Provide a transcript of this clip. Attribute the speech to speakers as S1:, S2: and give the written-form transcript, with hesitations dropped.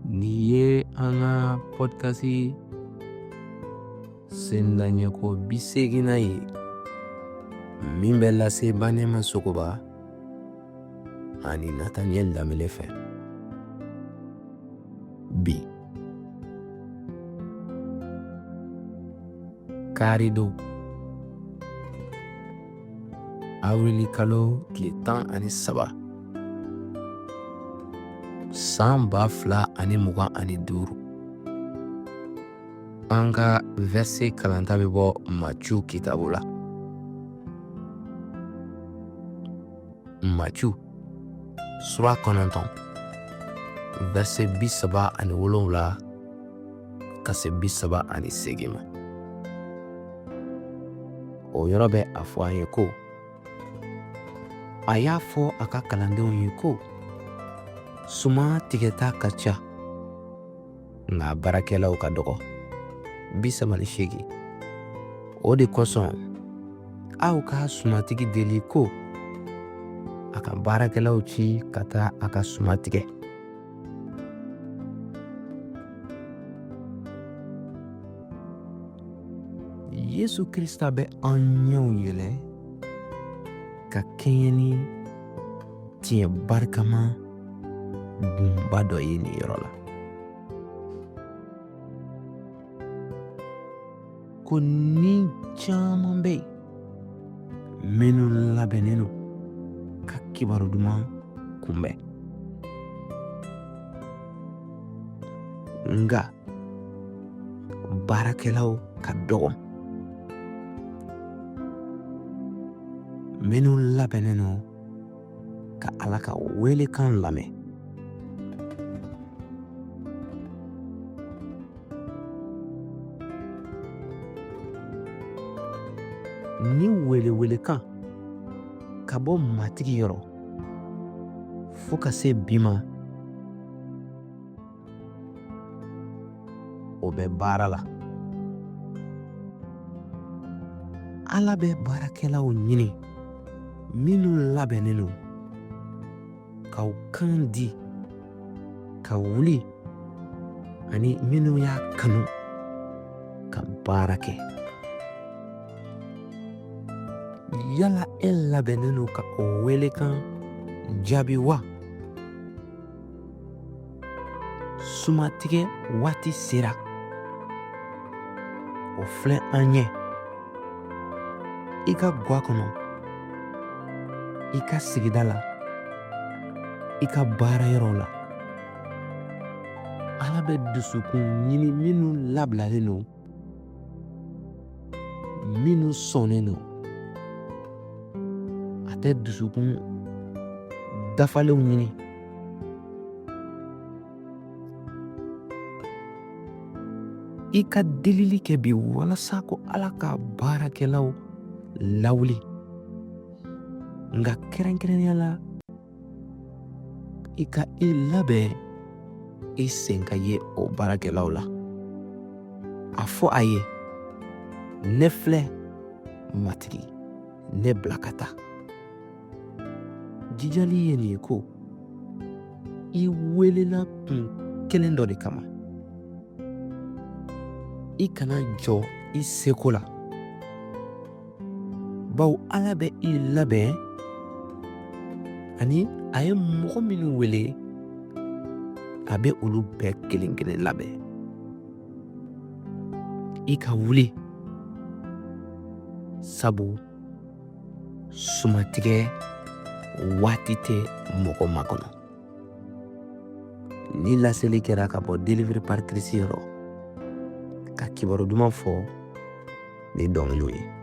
S1: N'i ye an ka podcast sendaɲɛko 80 ye min bɛ lase Banɛma Sogoba ani Nathaniel Lamele fɛ. Bi kari don awrili kalo tile 13 san 2025 an ka verset kalanta bɛ bɔ Matthieu kitabu la. Matthieu sura 9 verset 37 ka se 38 ma. O yɔrɔ bɛ a fɔ an ye ko a y'a fɔ a ka kalandenw ye ko suma tigɛta ka ca nka baarakɛlaw ka dɔgɔ. 38. O de kosɔn aw ka sumatigi deli ko a ka baarakɛlaw ci ka taa a ka suma tigɛ. Yesu Krista bɛ an ɲɛw yɛlɛ ka kɛɲɛ ni tiɲɛ barikama bunba dɔ ye nin yɔrɔ la. Ko ni caman bɛ yen minnu labɛnnen don ka kibaru duman kunbɛn, nka baarakɛlaw ka dɔgɔ. Minnu labɛnnen don ka Ala ka welekan lamɛn. Ni welewelekan ka bɔ matigi yɔrɔ fo ka se bi ma, o bɛ baara la. Ala bɛ baarakɛlaw ɲini minnu labɛnnen don k'aw kan di ka wuli ani minnu y'a kanu ka baara kɛ. Yala e labɛnnen don ka o welekan jaabi wa? Sumatigɛ waati sera. O filɛ an ɲɛ. I ka guwa kɔnɔ, i ka sigida la, i ka baarayɔrɔ la. Ala bɛ dusukun ɲini minnu labilalen don, minnu sɔnnen don. A tɛ dusukun dafalenw ɲini. I ka delili kɛ bi walasa ko Ala ka baarakɛlaw lawuli, nka kɛrɛnkɛrɛnnenya la i ka i labɛn i sen ka ye o baarakɛlaw la. A fɔ a ye, ne filɛ matigi, ne bila ka taa. Jijali ye nin ye ko i welela kun kelen dɔ de kama. I kana jɔ i seko la, bawo Ala bɛ i labɛn ani a ye mɔgɔ minnu wele a bɛ olu bɛɛ kelen kelen labɛn. I ka wuli, sabu sumatigɛ waati tɛ mɔgɔ makɔnɔ. Ni laseli kɛra ka bɔ Delivery par Christ yɔrɔ ka kibaru duman fɔ ni dɔnkiliw ye.